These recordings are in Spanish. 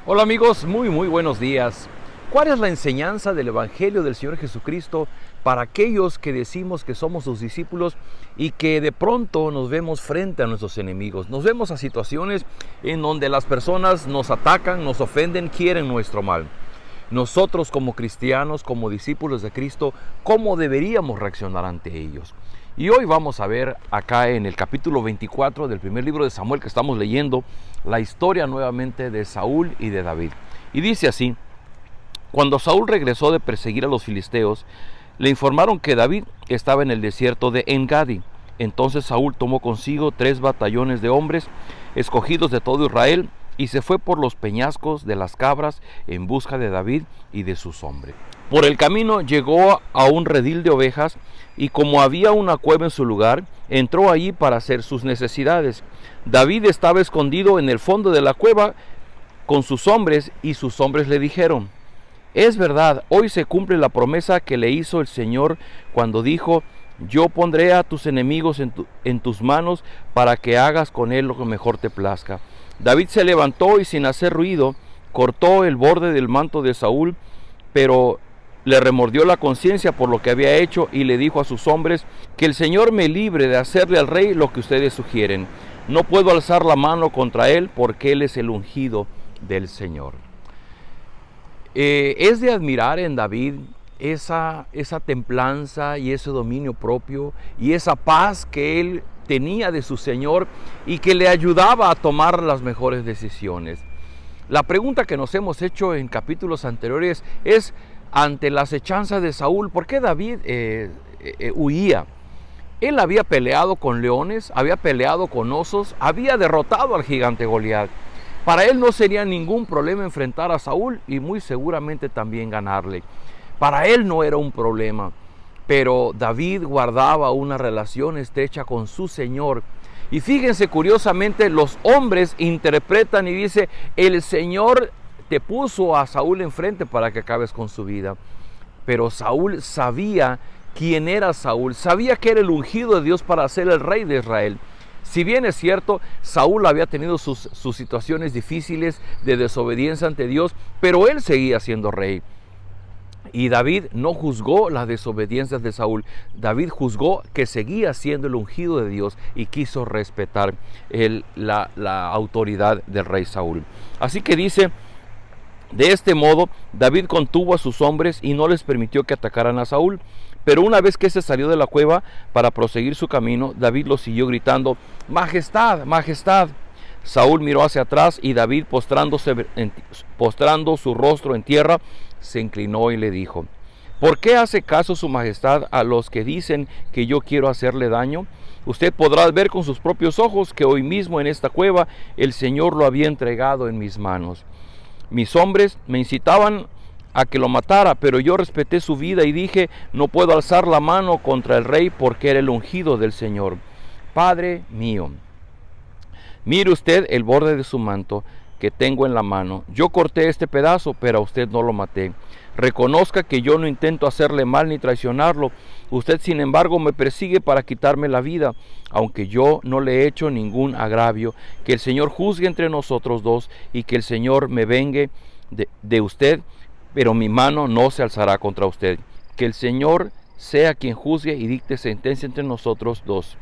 Hola amigos, muy buenos días. ¿Cuál es la enseñanza del Evangelio del Señor Jesucristo para aquellos que decimos que somos sus discípulos y que de pronto nos vemos frente a nuestros enemigos? Nos vemos a situaciones en donde las personas nos atacan, nos ofenden, quieren nuestro mal. Nosotros como cristianos, como discípulos de Cristo, ¿cómo deberíamos reaccionar ante ellos? Y hoy vamos a ver acá en el capítulo 24 del primer libro de Samuel que estamos leyendo, la historia nuevamente de Saúl y de David. Y dice así: cuando Saúl regresó de perseguir a los filisteos, le informaron que David estaba en el desierto de En-Gadi. Entonces Saúl tomó consigo 3 batallones de hombres, escogidos de todo Israel, y se fue por los peñascos de las cabras en busca de David y de sus hombres. Por el camino llegó a un redil de ovejas, y como había una cueva en su lugar, entró allí para hacer sus necesidades. David estaba escondido en el fondo de la cueva con sus hombres, y sus hombres le dijeron: es verdad, hoy se cumple la promesa que le hizo el Señor cuando dijo: yo pondré a tus enemigos en tus manos para que hagas con él lo que mejor te plazca. David se levantó y sin hacer ruido cortó el borde del manto de Saúl, pero le remordió la conciencia por lo que había hecho y le dijo a sus hombres: que el Señor me libre de hacerle al rey lo que ustedes sugieren. No puedo alzar la mano contra él porque él es el ungido del Señor. Es de admirar en David esa templanza y ese dominio propio y esa paz que él tenía de su Señor y que le ayudaba a tomar las mejores decisiones. La pregunta que nos hemos hecho en capítulos anteriores es: ante la acechanza de Saúl, ¿por qué David huía? Él había peleado con leones, había peleado con osos, había derrotado al gigante Goliat. Para él no sería ningún problema enfrentar a Saúl y muy seguramente también ganarle. Para él no era un problema, pero David guardaba una relación estrecha con su Señor. Y fíjense, curiosamente, los hombres interpretan y dice: el Señor te puso a Saúl enfrente para que acabes con su vida. Pero Saúl sabía quién era Saúl, sabía que era el ungido de Dios para ser el rey de Israel. Si bien es cierto, Saúl había tenido sus situaciones difíciles de desobediencia ante Dios, pero él seguía siendo rey. Y David no juzgó las desobediencias de Saúl. David juzgó que seguía siendo el ungido de Dios y quiso respetar la autoridad del rey Saúl. Así que dice: de este modo, David contuvo a sus hombres y no les permitió que atacaran a Saúl. Pero una vez que se salió de la cueva para proseguir su camino, David lo siguió gritando: Majestad, Majestad. Saúl miró hacia atrás y David, postrando su rostro en tierra, se inclinó y le dijo: ¿por qué hace caso su majestad a los que dicen que yo quiero hacerle daño? Usted podrá ver con sus propios ojos que hoy mismo en esta cueva el Señor lo había entregado en mis manos. Mis hombres me incitaban a que lo matara, pero yo respeté su vida y dije: no puedo alzar la mano contra el rey porque era el ungido del Señor. Padre mío, mire usted el borde de su manto que tengo en la mano. Yo corté este pedazo, pero a usted no lo maté. Reconozca que yo no intento hacerle mal ni traicionarlo. Usted, sin embargo, me persigue para quitarme la vida, aunque yo no le he hecho ningún agravio. Que el Señor juzgue entre nosotros dos y que el Señor me vengue de usted, pero mi mano no se alzará contra usted. Que el Señor sea quien juzgue y dicte sentencia entre nosotros dos.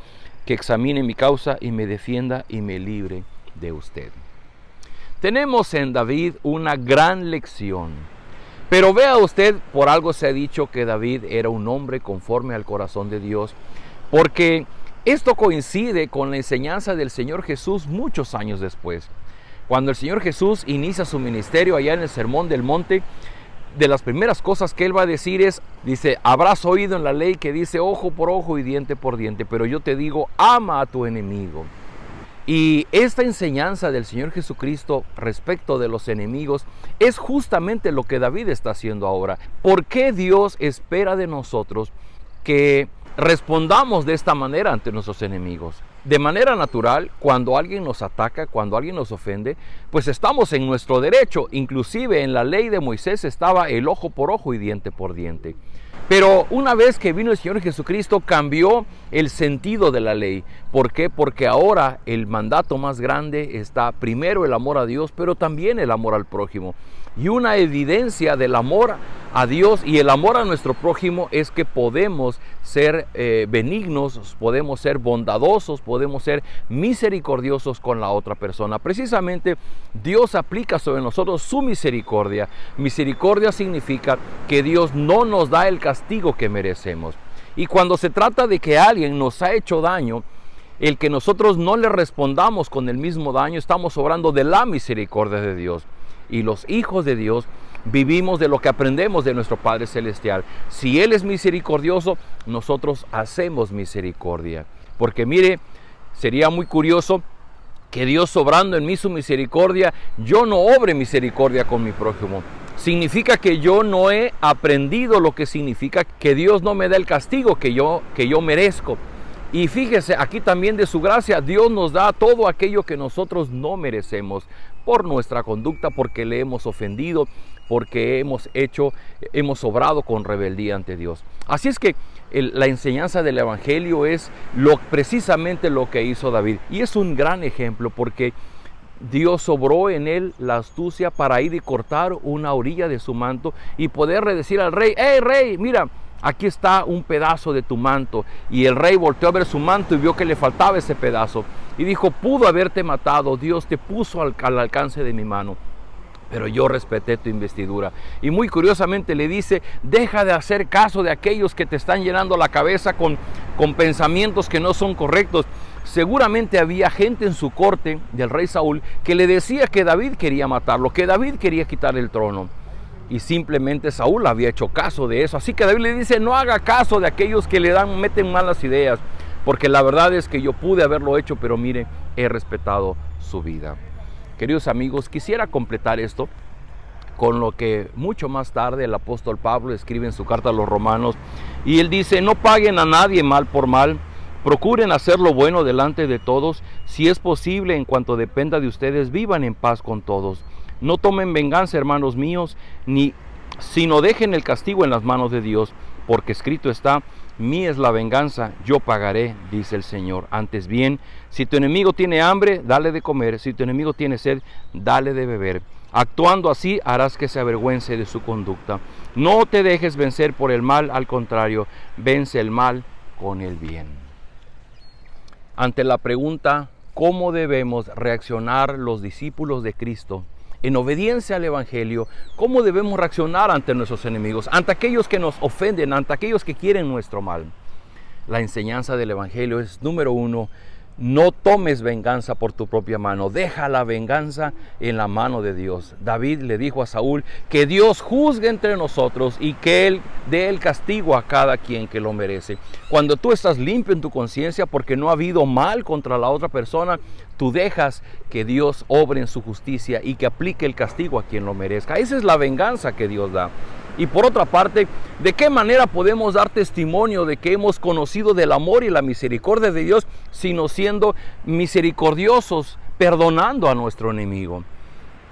Que examine mi causa y me defienda y me libre de usted. Tenemos en David una gran lección. Pero vea usted, por algo se ha dicho que David era un hombre conforme al corazón de Dios, porque esto coincide con la enseñanza del Señor Jesús muchos años después. Cuando el Señor Jesús inicia su ministerio allá en el Sermón del Monte, de las primeras cosas que él va a decir dice: habrás oído en la ley que dice ojo por ojo y diente por diente, pero yo te digo, ama a tu enemigo. Y esta enseñanza del Señor Jesucristo respecto de los enemigos es justamente lo que David está haciendo ahora. ¿Por qué Dios espera de nosotros que respondamos de esta manera ante nuestros enemigos? De manera natural, cuando alguien nos ataca, cuando alguien nos ofende, pues estamos en nuestro derecho. Inclusive en la ley de Moisés estaba el ojo por ojo y diente por diente. Pero una vez que vino el Señor Jesucristo, cambió el sentido de la ley. ¿Por qué? Porque ahora el mandato más grande está primero el amor a Dios, pero también el amor al prójimo. Y una evidencia del amor a Dios y el amor a nuestro prójimo es que podemos ser benignos, podemos ser bondadosos, podemos ser misericordiosos con la otra persona. Precisamente Dios aplica sobre nosotros su misericordia. Misericordia significa que Dios no nos da el castigo que merecemos. Y cuando se trata de que alguien nos ha hecho daño, el que nosotros no le respondamos con el mismo daño, estamos obrando de la misericordia de Dios. Y los hijos de Dios vivimos de lo que aprendemos de nuestro Padre Celestial. Si Él es misericordioso, nosotros hacemos misericordia. Porque mire, sería muy curioso que Dios, obrando en mí su misericordia, yo no obre misericordia con mi prójimo. Significa que yo no he aprendido lo que significa que Dios no me da el castigo que yo merezco. Y fíjese, aquí también de su gracia, Dios nos da todo aquello que nosotros no merecemos por nuestra conducta, porque le hemos ofendido, porque hemos obrado con rebeldía ante Dios. Así es que la enseñanza del Evangelio es precisamente lo que hizo David. Y es un gran ejemplo porque Dios obró en él la astucia para ir y cortar una orilla de su manto y poder decir al rey: ¡Hey, rey, mira! Aquí está un pedazo de tu manto. Y el rey volteó a ver su manto y vio que le faltaba ese pedazo. Y dijo: pudo haberte matado, Dios te puso al alcance de mi mano, pero yo respeté tu investidura. Y muy curiosamente le dice: deja de hacer caso de aquellos que te están llenando la cabeza con pensamientos que no son correctos. Seguramente había gente en su corte del rey Saúl que le decía que David quería matarlo, que David quería quitar el trono. Y simplemente Saúl había hecho caso de eso. Así que David le dice: no haga caso de aquellos que meten malas ideas, porque la verdad es que yo pude haberlo hecho, pero mire, he respetado su vida. Queridos amigos, quisiera completar esto con lo que mucho más tarde el apóstol Pablo escribe en su carta a los Romanos. Y él dice: no paguen a nadie mal por mal, procuren hacer lo bueno delante de todos. Si es posible, en cuanto dependa de ustedes, vivan en paz con todos. No tomen venganza, hermanos míos, sino dejen el castigo en las manos de Dios, porque escrito está: mía es la venganza, yo pagaré, dice el Señor. Antes bien, si tu enemigo tiene hambre, dale de comer; si tu enemigo tiene sed, dale de beber. Actuando así, harás que se avergüence de su conducta. No te dejes vencer por el mal, al contrario, vence el mal con el bien. Ante la pregunta: ¿cómo debemos reaccionar los discípulos de Cristo en obediencia al Evangelio? ¿Cómo debemos reaccionar ante nuestros enemigos, ante aquellos que nos ofenden, ante aquellos que quieren nuestro mal? La enseñanza del Evangelio es: número 1, no tomes venganza por tu propia mano, deja la venganza en la mano de Dios. David le dijo a Saúl que Dios juzgue entre nosotros y que Él dé el castigo a cada quien que lo merece. Cuando tú estás limpio en tu conciencia porque no ha habido mal contra la otra persona, tú dejas que Dios obre en su justicia y que aplique el castigo a quien lo merezca. Esa es la venganza que Dios da. Y por otra parte, ¿de qué manera podemos dar testimonio de que hemos conocido del amor y la misericordia de Dios, sino siendo misericordiosos, perdonando a nuestro enemigo?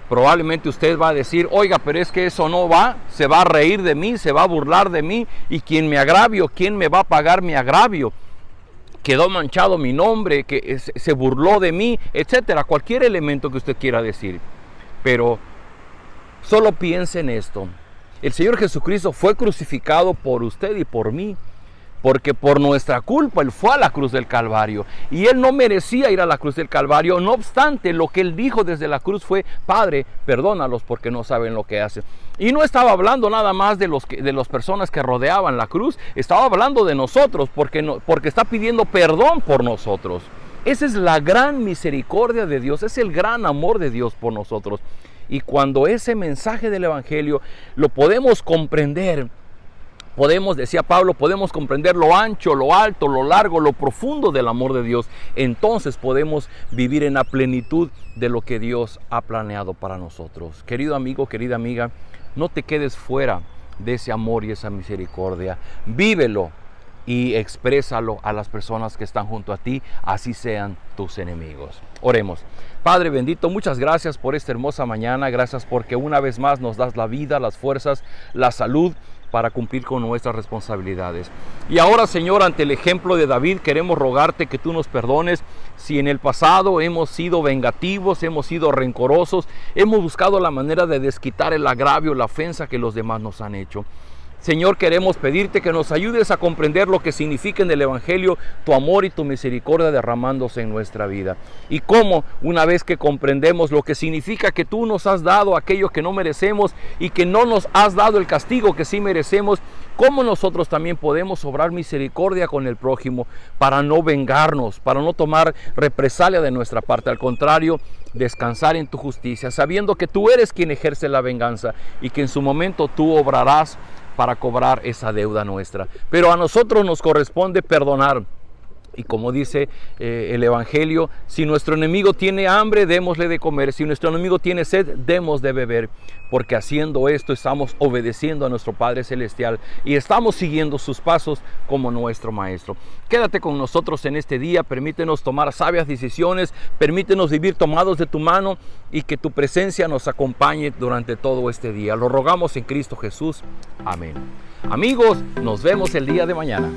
Probablemente usted va a decir: oiga, pero es que eso no va, se va a reír de mí, se va a burlar de mí, y quien me agravio, ¿quién me va a pagar mi agravio? Quedó manchado mi nombre, que se burló de mí, etcétera. Cualquier elemento que usted quiera decir. Pero solo piense en esto: el Señor Jesucristo fue crucificado por usted y por mí, porque por nuestra culpa Él fue a la cruz del Calvario, y Él no merecía ir a la cruz del Calvario. No obstante, lo que Él dijo desde la cruz fue: Padre, perdónalos porque no saben lo que hacen. Y no estaba hablando nada más de las personas que rodeaban la cruz, estaba hablando de nosotros, porque está pidiendo perdón por nosotros. Esa es la gran misericordia de Dios, es el gran amor de Dios por nosotros. Y cuando ese mensaje del Evangelio lo podemos comprender, decía Pablo, podemos comprender lo ancho, lo alto, lo largo, lo profundo del amor de Dios, entonces podemos vivir en la plenitud de lo que Dios ha planeado para nosotros. Querido amigo, querida amiga, no te quedes fuera de ese amor y esa misericordia. Vívelo, y exprésalo a las personas que están junto a ti, así sean tus enemigos. Oremos. Padre bendito, muchas gracias por esta hermosa mañana, gracias porque una vez más nos das la vida, las fuerzas, la salud para cumplir con nuestras responsabilidades. Y ahora, Señor, ante el ejemplo de David, queremos rogarte que tú nos perdones si en el pasado hemos sido vengativos, hemos sido rencorosos, hemos buscado la manera de desquitar el agravio, la ofensa que los demás nos han hecho. Señor, queremos pedirte que nos ayudes a comprender lo que significa en el Evangelio tu amor y tu misericordia derramándose en nuestra vida. Y cómo, una vez que comprendemos lo que significa que tú nos has dado aquello que no merecemos y que no nos has dado el castigo que sí merecemos, cómo nosotros también podemos obrar misericordia con el prójimo para no vengarnos, para no tomar represalia de nuestra parte. Al contrario, descansar en tu justicia, sabiendo que tú eres quien ejerce la venganza y que en su momento tú obrarás para cobrar esa deuda nuestra. Pero a nosotros nos corresponde perdonar. Y como dice el Evangelio, si nuestro enemigo tiene hambre, démosle de comer. Si nuestro enemigo tiene sed, demos de beber. Porque haciendo esto estamos obedeciendo a nuestro Padre Celestial y estamos siguiendo sus pasos como nuestro Maestro. Quédate con nosotros en este día, permítenos tomar sabias decisiones, permítenos vivir tomados de tu mano y que tu presencia nos acompañe durante todo este día. Lo rogamos en Cristo Jesús. Amén. Amigos, nos vemos el día de mañana.